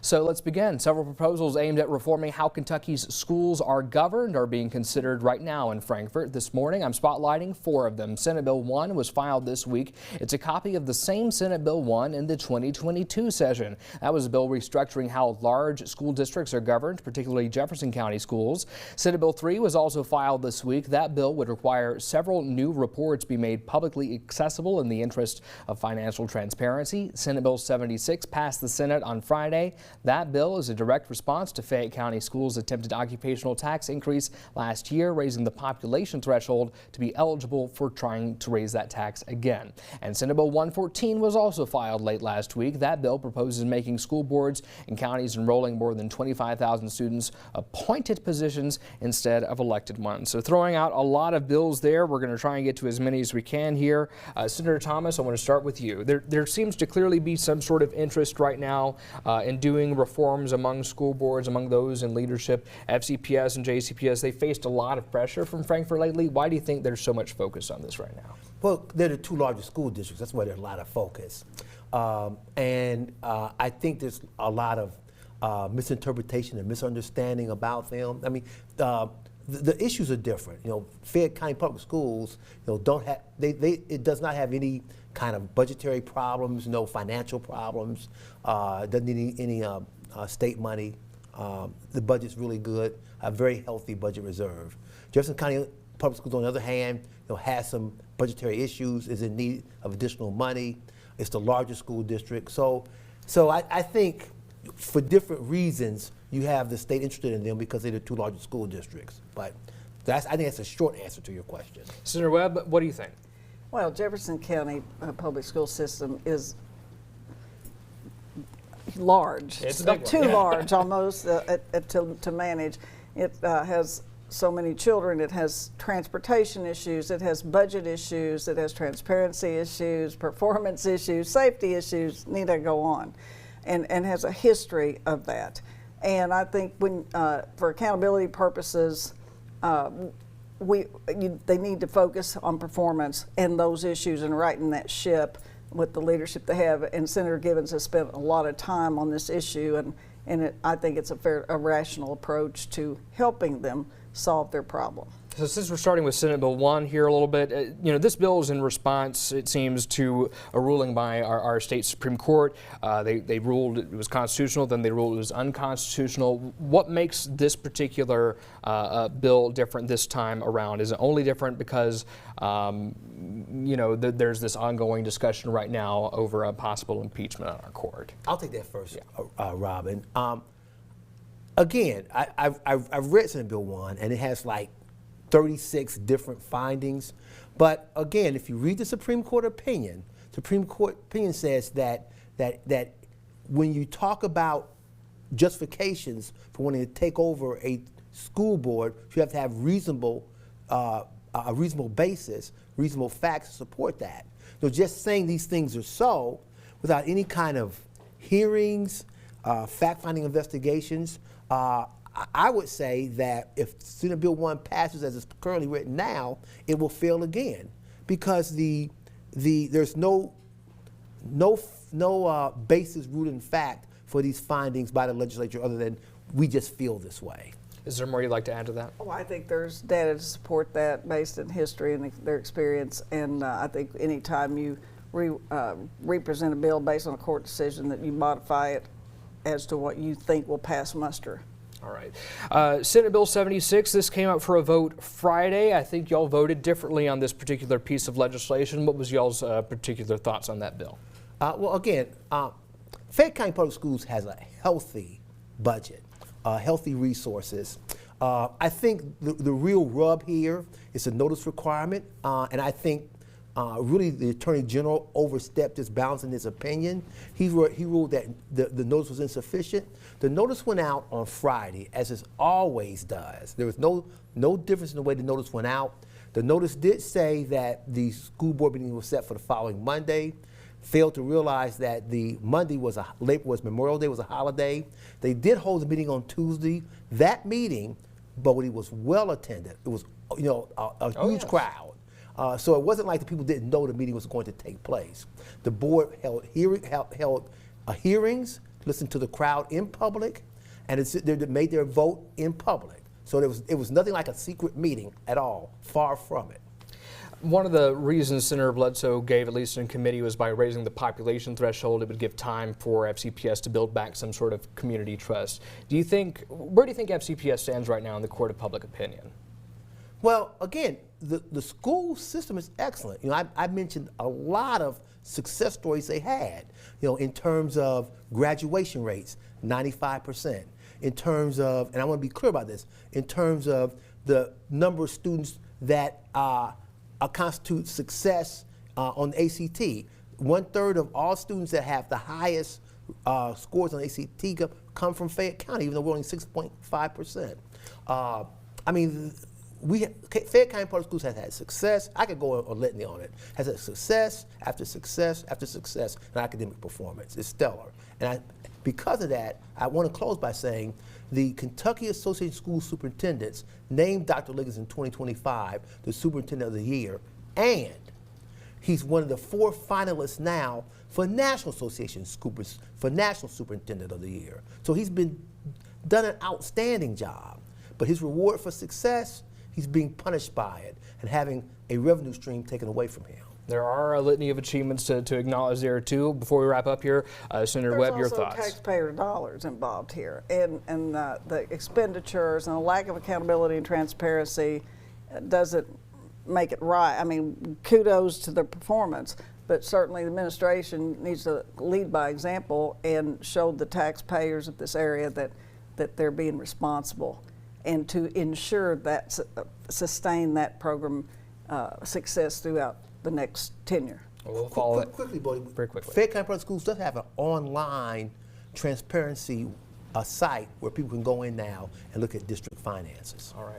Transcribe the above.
So let's begin. Several proposals aimed at reforming how Kentucky's schools are governed are being considered right now in Frankfort. This morning, I'm spotlighting 4 of them. Senate Bill 1 was filed this week. It's a copy of the same Senate Bill 1 in the 2022 session. That was a bill restructuring how large school districts are governed, particularly Jefferson County schools. Senate Bill 3 was also filed this week. That bill would require several new reports be made publicly accessible in the interest of financial transparency. Senate Bill 76 passed the Senate on Friday. That bill is a direct response to Fayette County Schools' attempted occupational tax increase last year, raising the population threshold to be eligible for trying to raise that tax again. And Senate Bill 114 was also filed late last week. That bill proposes making school boards in counties enrolling more than 25,000 students appointed positions instead of elected ones. So throwing out a lot of bills there. We're going to try and get to as many as we can here. Senator Thomas, I want to start with you. There seems to clearly be some sort of interest right now in doing reforms among school boards, among those in leadership. FCPS and JCPS, they faced a lot of pressure from Frankfort lately. Why do you think there's so much focus on this right now? Well, they're the 2 largest school districts. That's why there's a lot of focus. I think there's a lot of misinterpretation and misunderstanding about them. I mean, the issues are different. You know, Fayette County Public Schools, you know, don't have it does not have any kind of budgetary problems, no financial problems. Doesn't need any state money. The budget's really good. A very healthy budget reserve. Jefferson County Public Schools, on the other hand, you know, has some budgetary issues. Is in need of additional money. It's the largest school district. So I think for different reasons, you have the state interested in them because they're the 2 largest school districts. But I think that's a short answer to your question. Senator Webb, what do you think? Well, Jefferson County public school system is large. It's a big too one. large almost to manage. It has so many children. It has transportation issues. It has budget issues. It has transparency issues, performance issues, safety issues. Need I go on? And has a history of that. And I think when for accountability purposes, they need to focus on performance and those issues and righting that ship with the leadership they have. And Senator Givens has spent a lot of time on this issue, and I think it's a rational approach to helping them solve their problem. So since we're starting with Senate Bill 1 here a little bit, you know, this bill is in response, it seems, to a ruling by our state Supreme Court. They ruled it was constitutional, then they ruled it was unconstitutional. What makes this particular bill different this time around? Is it only different because, you know, there's this ongoing discussion right now over a possible impeachment on our court? I'll take that first, yeah. Robin. Again, I've read Senate Bill 1, and it has like 36 different findings. But again, if you read the Supreme Court opinion says that when you talk about justifications for wanting to take over a school board, you have to have a reasonable basis, reasonable facts to support that. So just saying these things are so without any kind of hearings, fact-finding investigations, I would say that if Senate Bill 1 passes as it's currently written now, it will fail again because there's no basis rooted in fact for these findings by the legislature other than we just feel this way. Is there more you'd like to add to that? Oh, I think there's data to support that based in history and their experience, and I think anytime you represent a bill based on a court decision that you modify it as to what you think will pass muster. All right. Senate Bill 76, this came up for a vote Friday. I think y'all voted differently on this particular piece of legislation. What was y'all's particular thoughts on that bill? Well, again, Fayette County Public Schools has a healthy budget, healthy resources. I think the real rub here is the notice requirement, and I think really the Attorney General overstepped his bounds in his opinion. He ruled that the notice was insufficient. The notice went out on Friday, as it always does. There was no difference in the way the notice went out. The notice did say that the school board meeting was set for the following Monday. Failed to realize that the Monday was Memorial Day, was a holiday. They did hold the meeting on Tuesday. That meeting, but it was well attended. It was, you know, a huge crowd. So it wasn't like the people didn't know the meeting was going to take place. The board held hearings. listened to the crowd in public, and they made their vote in public. So it was nothing like a secret meeting at all, far from it. One of the reasons Senator Bledsoe gave, at least in committee, was by raising the population threshold. It would give time for FCPS to build back some sort of community trust. Where do you think FCPS stands right now in the court of public opinion? Well, again, the school system is excellent. I mentioned a lot of success stories they had, in terms of graduation rates, 95%. In terms of, and I want to be clear about this, in terms of the number of students that constitute success on the ACT. 1/3 of all students that have the highest scores on the ACT come from Fayette County, even though we're only 6.5%. Fayette County Public Schools has had success. I could go on litany on it. Has had success after success after success in academic performance. It's stellar. And because of that, I want to close by saying the Kentucky Association of School Superintendents named Dr. Liggins in 2025 the Superintendent of the Year, and he's one of the 4 finalists now for National Association for National Superintendent of the Year. So he's done an outstanding job, but his reward for success, he's being punished by it and having a revenue stream taken away from him. There are a litany of achievements to acknowledge there too. Before we wrap up here, Senator Webb, your thoughts. There's also taxpayer dollars involved here, and the expenditures and the lack of accountability and transparency doesn't make it right. I mean, kudos to the performance, but certainly the administration needs to lead by example and show the taxpayers of this area that they're being responsible, and to ensure that sustain that program success throughout the next tenure. We'll follow it quickly, Bodie. Very quickly. Fayette County Public Schools does have an online transparency site where people can go in now and look at district finances. All right.